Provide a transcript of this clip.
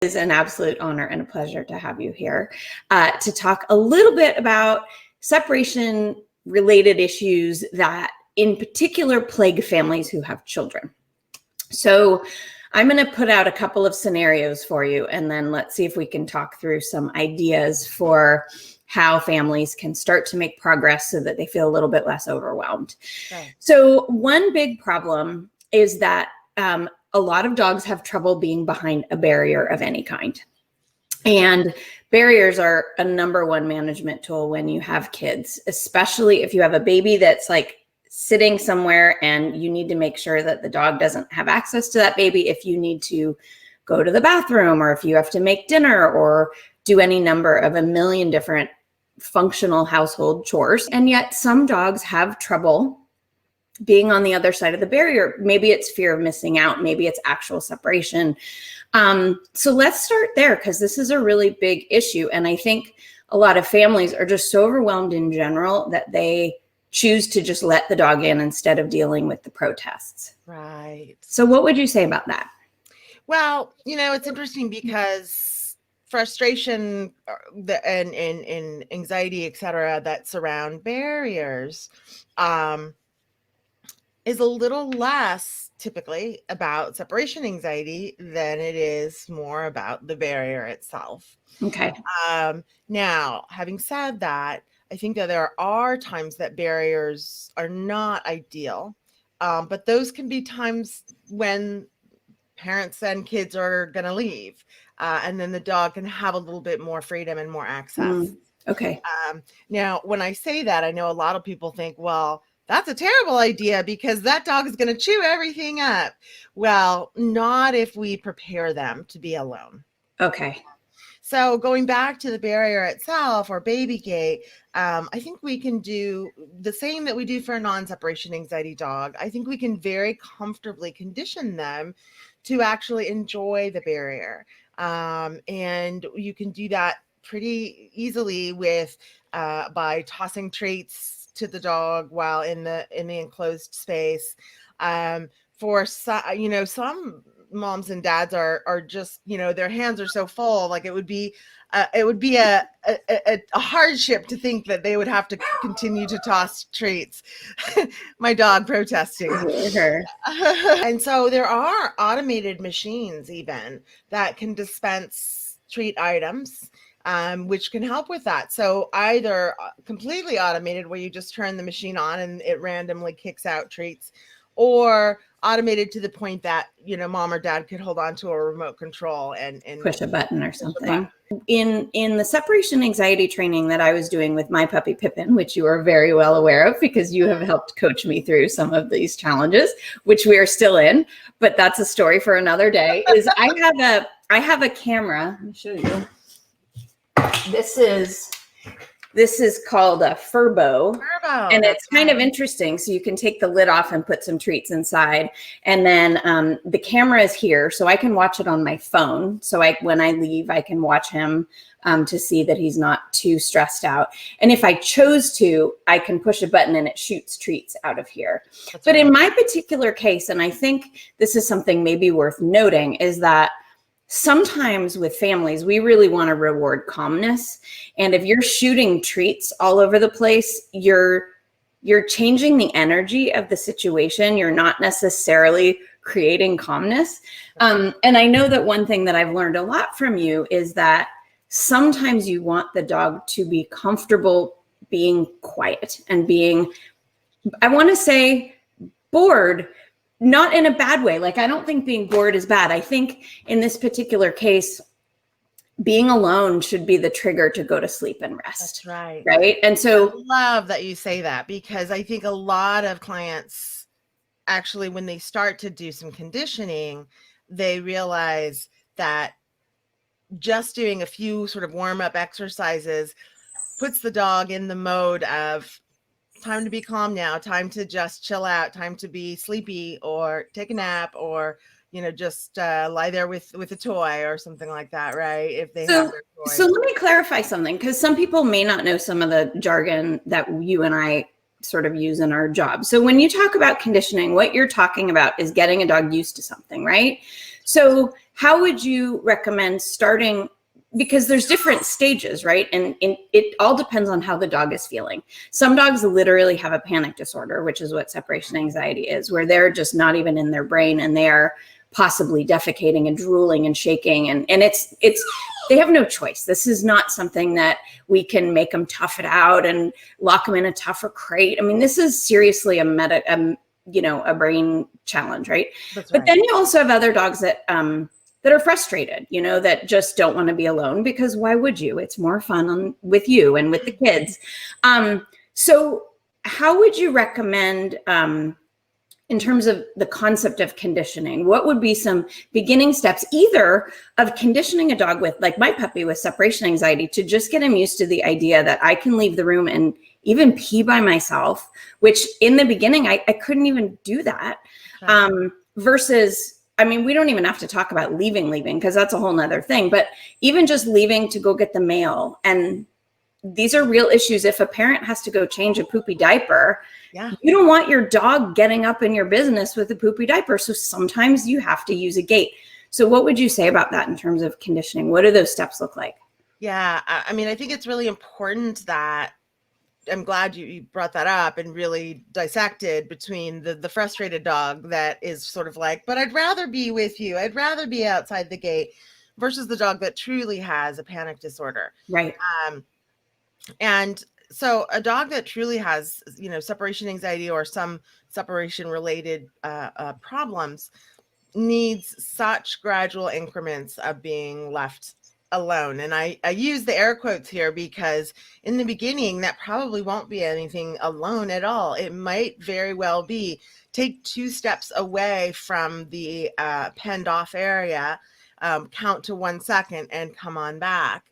It is an absolute honor and a pleasure to have you here to talk a little bit about separation related issues that in particular plague families who have children. So I'm going to put out a couple of scenarios for you, and then let's see if we can talk through some ideas for how families can start to make progress so that they feel a little bit less overwhelmed. Okay. So one big problem is that a lot of dogs have trouble being behind a barrier of any kind. And barriers are a number one management tool when you have kids, especially if you have a baby that's like sitting somewhere and you need to make sure that the dog doesn't have access to that baby. If you need to go to the bathroom, or if you have to make dinner or do any number of a million different functional household chores. And yet some dogs have trouble being on the other side of the barrier. Maybe it's fear of missing out. Maybe it's actual separation. So let's start there, because this is a really big issue. And I think a lot of families are just so overwhelmed in general that they choose to just let the dog in instead of dealing with the protests. Right. So what would you say about that? Well, it's interesting because frustration and anxiety, et cetera, that surround barriers, is a little less typically about separation anxiety than it is more about the barrier itself. Okay. Now, having said that, I think that there are times that barriers are not ideal, but those can be times when parents and kids are going to leave, and then the dog can have a little bit more freedom and more access. Okay. Now, when I say that, I know a lot of people think, well, that's a terrible idea because that dog is going to chew everything up. Well, not if we prepare them to be alone. Okay. So going back to the barrier itself or baby gate, I think we can do the same that we do for a non-separation anxiety dog. I think we can very comfortably condition them to actually enjoy the barrier. And you can do that pretty easily with by tossing treats to the dog while in the enclosed space. For some moms and dads are just, their hands are so full, like it would be a hardship to think that they would have to continue to toss treats. My dog protesting. And so there are automated machines even that can dispense treat items, which can help with that. So either completely automated, where you just turn the machine on and it randomly kicks out treats, or automated to the point that, mom or dad could hold on to a remote control and push a button or something. In the separation anxiety training that I was doing with my puppy Pippin, which you are very well aware of because you have helped coach me through some of these challenges, which we are still in, but that's a story for another day, is I have a camera. Let me show you. This is called a Furbo, and it's kind of interesting. So you can take the lid off and put some treats inside, and then the camera is here, so I can watch it on my phone. So when I leave, I can watch him to see that he's not too stressed out. And if I chose to, I can push a button and it shoots treats out of here. But in my particular case, and I think this is something maybe worth noting, is that sometimes with families, we really want to reward calmness. And if you're shooting treats all over the place, you're changing the energy of the situation. You're not necessarily creating calmness. And I know that one thing that I've learned a lot from you is that sometimes you want the dog to be comfortable being quiet and being, I want to say, bored. Not in a bad way. Like, I don't think being bored is bad. I think in this particular case, being alone should be the trigger to go to sleep and rest. That's right. Right. And so I love that you say that, because I think a lot of clients actually, when they start to do some conditioning, they realize that just doing a few sort of warm-up exercises puts the dog in the mode of time to be calm now, time to just chill out, time to be sleepy or take a nap, or just lie there with a toy or something like that, right? If they have their toy. So let me clarify something, because some people may not know some of the jargon that you and I sort of use in our job. So when you talk about conditioning, what you're talking about is getting a dog used to something, right? So how would you recommend starting? Because there's different stages, right? And it all depends on how the dog is feeling. Some dogs literally have a panic disorder, which is what separation anxiety is, where they're just not even in their brain and they are possibly defecating and drooling and shaking. And it's they have no choice. This is not something that we can make them tough it out and lock them in a tougher crate. I mean, this is seriously a brain challenge, right? That's but right. then you also have other dogs that are frustrated, that just don't want to be alone, because why would you? It's more fun with you and with the kids. So how would you recommend, in terms of the concept of conditioning, what would be some beginning steps, either of conditioning a dog with, like my puppy with separation anxiety, to just get him used to the idea that I can leave the room and even pee by myself, which in the beginning, I couldn't even do that. Sure. Versus, I mean, we don't even have to talk about leaving, because that's a whole nother thing, but even just leaving to go get the mail. And these are real issues. If a parent has to go change a poopy diaper, Yeah. you don't want your dog getting up in your business with a poopy diaper. So sometimes you have to use a gate. So what would you say about that in terms of conditioning? What do those steps look like? Yeah. I mean, I think it's really important that I'm glad you brought that up and really dissected between the frustrated dog that is sort of like, but I'd rather be with you. I'd rather be outside the gate, versus the dog that truly has a panic disorder. Right. And so a dog that truly has, separation anxiety or some separation related problems needs such gradual increments of being left alone. And I use the air quotes here because in the beginning, that probably won't be anything alone at all. It might very well be take 2 steps away from the penned off area, count to 1 second and come on back.